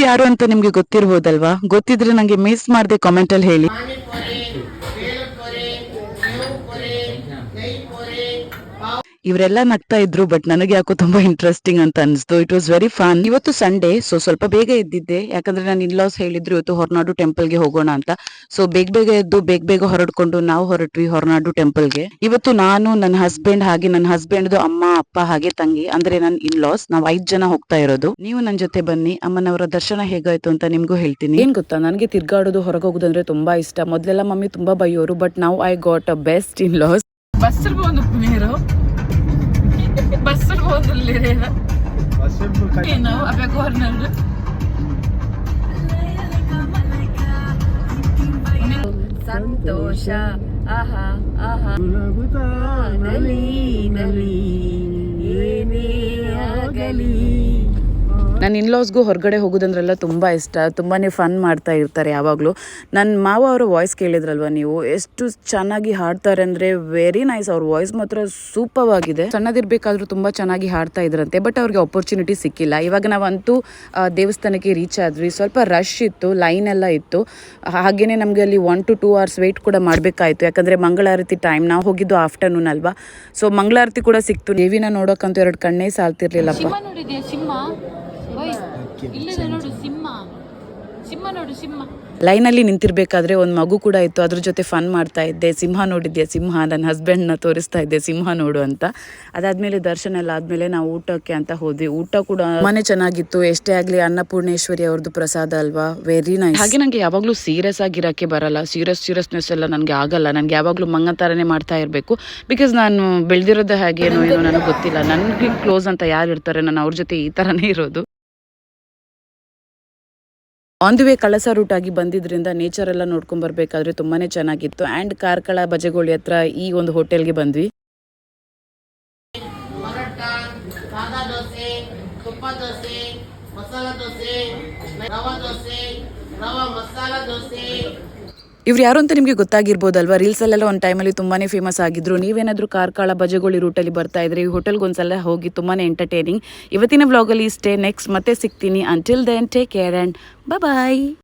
ಇವ್ರು ಯಾರು ಅಂತ ನಿಮ್ಗೆ ಗೊತ್ತಿರ್ಬೋದಲ್ವಾ? ಗೊತ್ತಿದ್ರೆ ನಂಗೆ ಮಿಸ್ ಮಾಡದೆ ಕಾಮೆಂಟ್ ಅಲ್ಲಿ ಹೇಳಿ. ಇವರೆಲ್ಲ ನಗ್ತಾ ಇದ್ರು, ಬಟ್ ನನಗೆ ಯಾಕೋ ತುಂಬಾ ಇಂಟ್ರೆಸ್ಟಿಂಗ್ ಅಂತ ಅನಿಸ್ತು. It was very fun. ಇವತ್ತು ಸಂಡೇ, ಸೊ ಸ್ವಲ್ಪ ಬೇಗ ಎದ್ದಿದ್ದೆ, ಯಾಕಂದ್ರೆ ನಾನು ಇನ್ಲಾಸ್ ಹೇಳಿದ್ರು ಇವತ್ತು ಹೊರನಾಡು ಟೆಂಪಲ್ಗೆ ಹೋಗೋಣ ಅಂತ. ಸೊ ಬೇಗ ಎದ್ದು ಬೇಗ ಹೊರಡ್ಕೊಂಡು ನಾವು ಹೊರಟ್ವಿ ಹೊರನಾಡು ಟೆಂಪಲ್ಗೆ. ಇವತ್ತು ನಾನು, ನನ್ನ ಹಸ್ಬೆಂಡ್, ಹಾಗೆ ನನ್ನ ಹಸ್ಬೆಂಡ್ ಅಮ್ಮ, ಅಪ್ಪ ಹಾಗೆ ತಂಗಿ, ಅಂದ್ರೆ ನನ್ನ ಇನ್ಲಾಸ್, ನಾವು 5 ಜನ ಹೋಗ್ತಾ ಇರೋದು. ನೀವು ನನ್ನ ಜೊತೆ ಬನ್ನಿ. ಅಮ್ಮನವರ ದರ್ಶನ ಹೇಗಾಯ್ತು ಅಂತ ನಿಮ್ಗೂ ಹೇಳ್ತೀನಿ. ಏನ್ ಗೊತ್ತಾ, ನನಗೆ ತಿರ್ಗಾಡೋದು, ಹೊರಗೆ ಹೋಗೋದಂದ್ರೆ ತುಂಬಾ ಇಷ್ಟ. ಮೊದಲೆಲ್ಲ ಮಮ್ಮಿ ತುಂಬಾ ಬೈಯೋರು, ಬಟ್ ನಾವು ಐ ಗಾಟ್ ಅ ಬೆಸ್ಟ್ ಇನ್ಲಾಸ್. బస్సులు పోతుంది లేదా అవే గవర్నర్ సంతోష ఆహా ఆహా నలి నలి ಏನೇ ಆಗಲಿ. ನನ್ನ ಇನ್ಲಾಸ್ಗೂ ಹೊರಗಡೆ ಹೋಗೋದಂದ್ರೆಲ್ಲ ತುಂಬ ಇಷ್ಟ. ತುಂಬಾ ಫನ್ ಮಾಡ್ತಾ ಇರ್ತಾರೆ ಯಾವಾಗಲೂ. ನನ್ನ ಮಾವ ಅವರ ವಾಯ್ಸ್ ಕೇಳಿದ್ರಲ್ವ ನೀವು, ಎಷ್ಟು ಚೆನ್ನಾಗಿ ಹಾಡ್ತಾರೆ ಅಂದರೆ ವೆರಿ ನೈಸ್. ಅವ್ರ ವಾಯ್ಸ್ ಮಾತ್ರ ಸೂಪರ್ ಆಗಿದೆ. ಸಣ್ಣದಿರ್ಬೇಕಾದ್ರೂ ತುಂಬ ಚೆನ್ನಾಗಿ ಹಾಡ್ತಾ ಇದ್ರಂತೆ, ಬಟ್ ಅವ್ರಿಗೆ ಆಪರ್ಚುನಿಟಿ ಸಿಕ್ಕಿಲ್ಲ. ಇವಾಗ ನಾವಂತೂ ದೇವಸ್ಥಾನಕ್ಕೆ ರೀಚ್ ಆದ್ವಿ. ಸ್ವಲ್ಪ ರಶ್ ಇತ್ತು, ಲೈನ್ ಎಲ್ಲ ಇತ್ತು. ಹಾಗೆಯೇ ನಮಗೆ ಅಲ್ಲಿ 1 to 2 hours ವೆಯ್ಟ್ ಕೂಡ ಮಾಡಬೇಕಾಯಿತು, ಯಾಕಂದರೆ ಮಂಗಳಾರತಿ ಟೈಮ್. ನಾವು ಹೋಗಿದ್ದು ಆಫ್ಟರ್ನೂನ್ ಅಲ್ವಾ, ಸೊ ಮಂಗಳಾರತಿ ಕೂಡ ಸಿಕ್ತು. ದೇವಿನ ನೋಡೋಕ್ಕಂತೂ 2 ಕಣ್ಣೇ ಸಾಲ್ತಿರ್ಲಿಲ್ಲಪ್ಪ. ಲೈನಲ್ಲಿ ನಿಂತಿರ್ಬೇಕಾದ್ರೆ ಒಂದು ಮಗು ಕೂಡ ಇತ್ತು, ಅದ್ರ ಜೊತೆ ಫನ್ ಮಾಡ್ತಾ ಇದ್ದೆ. ಸಿಂಹ ನೋಡಿದ್ದೆ, ಸಿಂಹ. ನನ್ನ ಹಸ್ಬೆಂಡ್ನ ತೋರಿಸ್ತಾ ಇದ್ದೆ ಸಿಂಹ ನೋಡು ಅಂತ. ಅದಾದ್ಮೇಲೆ ದರ್ಶನ ಎಲ್ಲ ಆದ್ಮೇಲೆ ನಾವು ಊಟಕ್ಕೆ ಅಂತ ಹೋದ್ವಿ. ಊಟ ಕೂಡ ತುಂಬಾನೇ ಚೆನ್ನಾಗಿತ್ತು. ಎಷ್ಟೇ ಆಗ್ಲಿ ಅನ್ನಪೂರ್ಣೇಶ್ವರಿ ಅವ್ರದ್ದು ಪ್ರಸಾದ ಅಲ್ವಾ, ವೆರಿ ನೈಸ್. ಹಾಗೆ ನಂಗೆ ಯಾವಾಗ್ಲೂ ಸೀರಿಯಸ್ ಆಗಿರಕ್ಕೆ ಬರಲ್ಲ. ಸೀರಿಯಸ್ನೆಸ್ ಎಲ್ಲ ನನಗೆ ಆಗಲ್ಲ. ನನ್ಗೆ ಯಾವಾಗ್ಲೂ ಮಂಗ ತರನೇ ಮಾಡ್ತಾ ಇರಬೇಕು. ಬಿಕಾಸ್ ನಾನು ಬೆಳೆದಿರೋದೇ ಹಾಗೇನೋ ಏನೋ ನನಗೆ ಗೊತ್ತಿಲ್ಲ. ನನಗೆ ಕ್ಲೋಸ್ ಅಂತ ಯಾರು ಇರ್ತಾರೆ, ನಾನು ಅವ್ರ ಜೊತೆ ಈ ತರನೇ ಇರೋದು. On the way Kalasa route ಆಗಿ ಬಂದಿದ್ರಿಂದ ನೇಚರ್ ಎಲ್ಲ ನೋಡ್ಕೊಂಡ್ ಬರ್ಬೇಕಾದ್ರೆ ತುಂಬಾನೇ ಚೆನ್ನಾಗಿತ್ತು. ಆ್ಯಂಡ್ ಕಾರ್ಕಳ ಬಜೆಗೋಳಿ ಹತ್ರ ಈ ಒಂದು ಹೋಟೆಲ್ಗೆ ಬಂದ್ವಿ. ಇವ್ರು ಯಾರು ಅಂತ ನಿಮಗೆ ಗೊತ್ತಾಗಿರ್ಬೋದಲ್ವಾ, ರೀಲ್ಸಲ್ಲೆಲ್ಲ ಒಂದು ಟೈಮಲ್ಲಿ ತುಂಬಾನೇ ಫೇಮಸ್ ಆಗಿದ್ರು. ನೀವೇನಾದರೂ ಕಾರ್ಕಳ ಬಜೆಗೋಳಿ ರೂಟಲ್ಲಿ ಬರ್ತಾ ಇದ್ರೆ ಈ ಹೋಟೆಲ್ಗೆ ಒಂದ್ಸಲ ಹೋಗಿ, ತುಂಬಾನೇ ಎಂಟರ್ಟೈನಿಂಗ್. ಇವತ್ತಿನ ವ್ಲಾಗಲ್ಲಿ ಇಷ್ಟೇ. ನೆಕ್ಸ್ಟ್ ಮತ್ತೆ ಸಿಗ್ತೀನಿ. Until then take care and bye.